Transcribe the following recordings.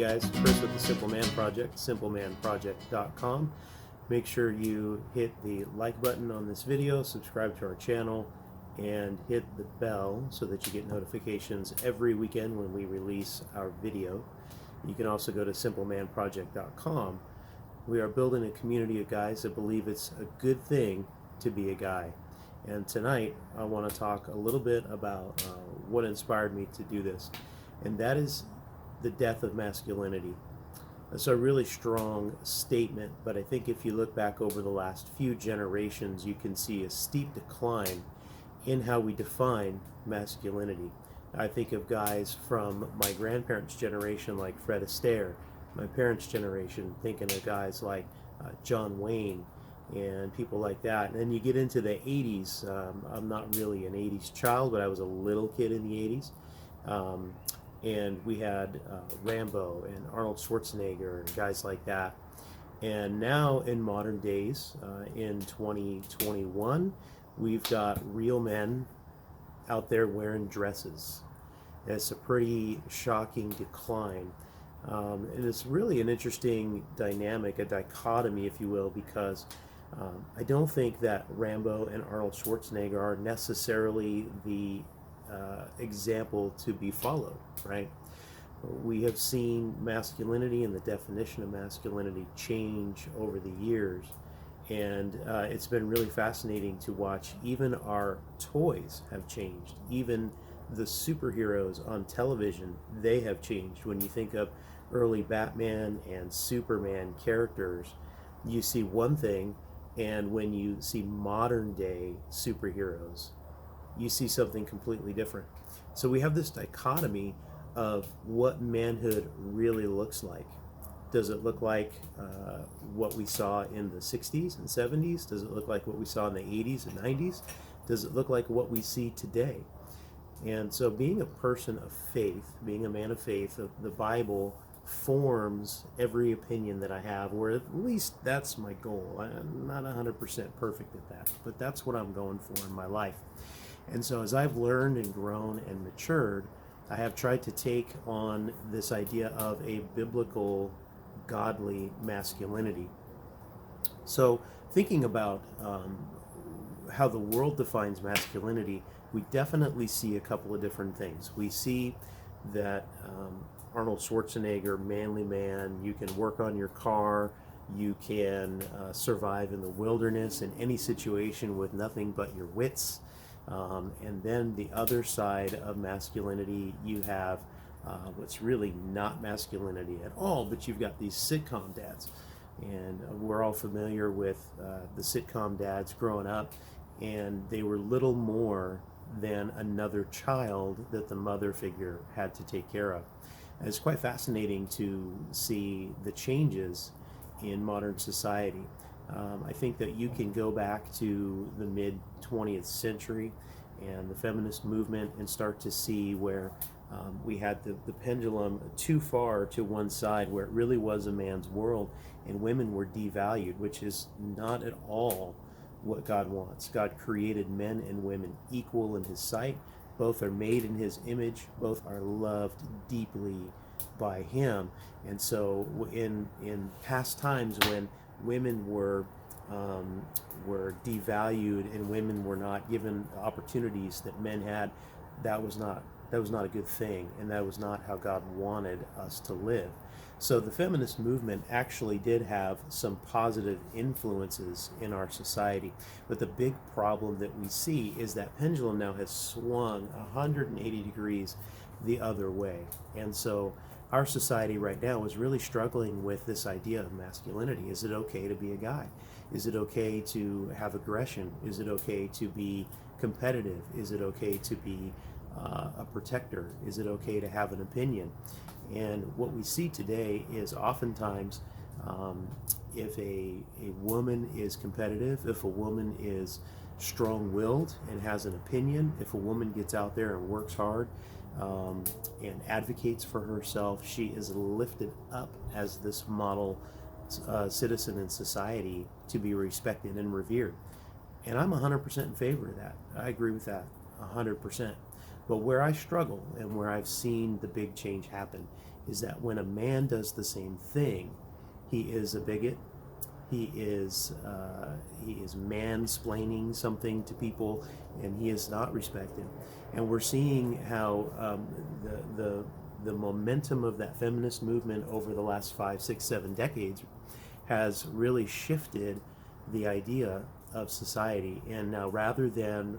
guys, Chris with the Simple Man Project, simplemanproject.com. Make sure you hit the like button on this video, subscribe to our channel, and hit the bell so that you get notifications every weekend when we release our video. You can also go to simplemanproject.com. We are building a community of guys that believe it's a good thing to be a guy. And tonight I want to talk a little bit about what inspired me to do this, and that is the death of masculinity. It's a really strong statement, but I think if you look back over the last few generations, you can see a steep decline in how we define masculinity. I think of guys from my grandparents' generation like Fred Astaire, my parents' generation, thinking of guys like John Wayne and people like that. And then you get into the 80s. I'm not really an 80s child, but I was a little kid in the 80s. And we had Rambo and Arnold Schwarzenegger and guys like that. And now in modern days, in 2021, we've got real men out there wearing dresses. And it's a pretty shocking decline. And it's really an interesting dynamic, a dichotomy, if you will, because I don't think that Rambo and Arnold Schwarzenegger are necessarily the example to be followed, right? We have seen masculinity and the definition of masculinity change over the years, and it's been really fascinating to watch. Even our toys have changed. Even the superheroes on television, they have changed. When you think of early Batman and Superman characters, you see one thing, and when you see modern day superheroes, you see something completely different. So we have this dichotomy of what manhood really looks like. Does it look like what we saw in the 60s and 70s? Does it look like what we saw in the 80s and 90s? Does it look like what we see today? And so being a person of faith, being a man of faith, the Bible forms every opinion that I have, or at least that's my goal. I'm not 100% perfect at that, but that's what I'm going for in my life. And so as I've learned and grown and matured, I have tried to take on this idea of a biblical, godly masculinity. So thinking about how the world defines masculinity, we definitely see a couple of different things. We see that Arnold Schwarzenegger, manly man, you can work on your car, you can survive in the wilderness in any situation with nothing but your wits. And then the other side of masculinity, you have what's really not masculinity at all, but you've got these sitcom dads. And we're all familiar with the sitcom dads growing up, and they were little more than another child that the mother figure had to take care of. And it's quite fascinating to see the changes in modern society. I think that you can go back to the mid 20th century and the feminist movement and start to see where we had the pendulum too far to one side, where it really was a man's world and women were devalued, which is not at all what God wants. God created men and women equal in his sight. Both are made in his image. Both are loved deeply by him. And so in past times when women were devalued and women were not given the opportunities that men had, that was not a good thing, and that was not how God wanted us to live. So the feminist movement actually did have some positive influences in our society, but the big problem that we see is that pendulum now has swung 180 degrees the other way. And so our society right now is really struggling with this idea of masculinity. Is it okay to be a guy? Is it okay to have aggression? Is it okay to be competitive? Is it okay to be a protector? Is it okay to have an opinion? And what we see today is oftentimes if a woman is competitive, if a woman is strong-willed and has an opinion, if a woman gets out there and works hard and advocates for herself, she is lifted up as this model citizen in society to be respected and revered. And I'm 100% in favor of that. I agree with that 100%. But where I struggle and where I've seen the big change happen is that when a man does the same thing, he is a bigot. He is mansplaining something to people, and he is not respected. And we're seeing how the momentum of that feminist movement over the last 5, 6, 7 decades has really shifted the idea of society. And now, rather than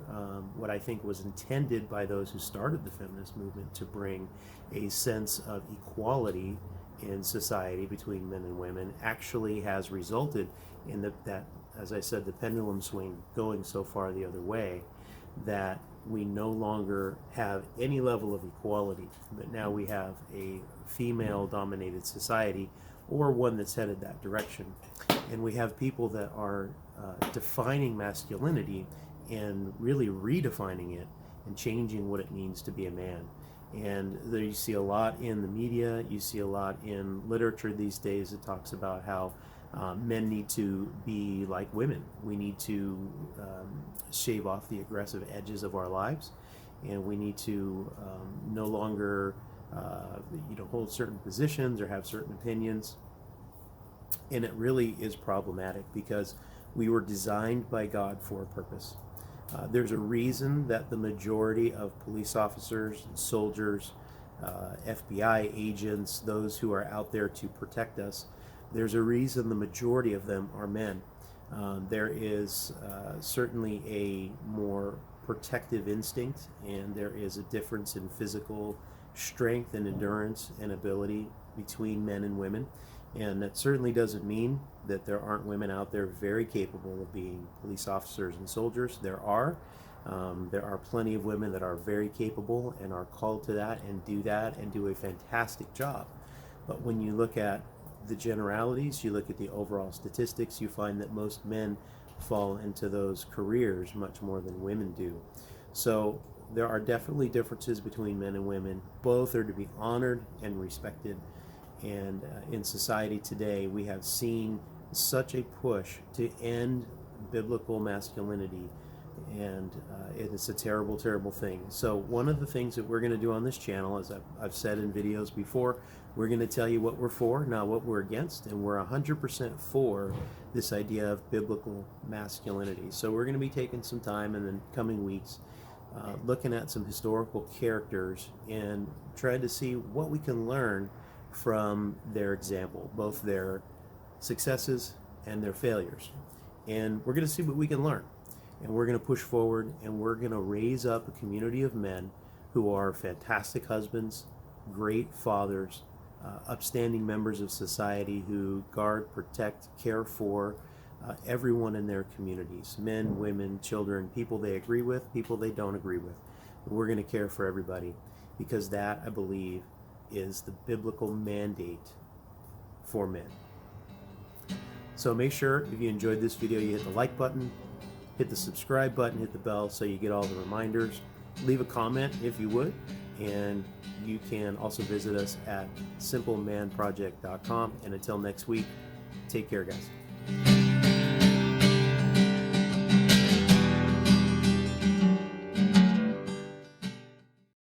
what I think was intended by those who started the feminist movement to bring a sense of equality in society between men and women, actually has resulted in that, as I said, the pendulum swing going so far the other way, that we no longer have any level of equality, but now we have a female-dominated society, or one that's headed that direction. And we have people that are defining masculinity and really redefining it and changing what it means to be a man. And there you see a lot in the media, you see a lot in literature these days that talks about how men need to be like women. We need to shave off the aggressive edges of our lives, and we need to no longer hold certain positions or have certain opinions. And it really is problematic, because we were designed by God for a purpose. There's a reason that the majority of police officers, soldiers, FBI agents, those who are out there to protect us, there's a reason the majority of them are men. There is certainly a more protective instinct, and there is a difference in physical strength and endurance and ability between men and women. And that certainly doesn't mean that there aren't women out there very capable of being police officers and soldiers. There are plenty of women that are very capable and are called to that and do a fantastic job. But when you look at the generalities, you look at the overall statistics, you find that most men fall into those careers much more than women do. So there are definitely differences between men and women. Both are to be honored and respected. And in society today, we have seen such a push to end biblical masculinity, and it is a terrible, terrible thing. So one of the things that we're going to do on this channel, as I've said in videos before, we're going to tell you what we're for, not what we're against, and we're 100% for this idea of biblical masculinity. So we're going to be taking some time in the coming weeks looking at some historical characters and trying to see what we can learn from their example, both their successes and their failures. And we're going to see what we can learn. And we're going to push forward, and we're going to raise up a community of men who are fantastic husbands, great fathers, upstanding members of society who guard, protect, care for everyone in their communities, men, women, children, people they agree with, people they don't agree with. And we're going to care for everybody, because that, I believe, is the biblical mandate for men. So make sure, if you enjoyed this video, you hit the like button, hit the subscribe button, hit the bell so you get all the reminders. Leave a comment if you would, and you can also visit us at simplemanproject.com. And until next week, take care, guys.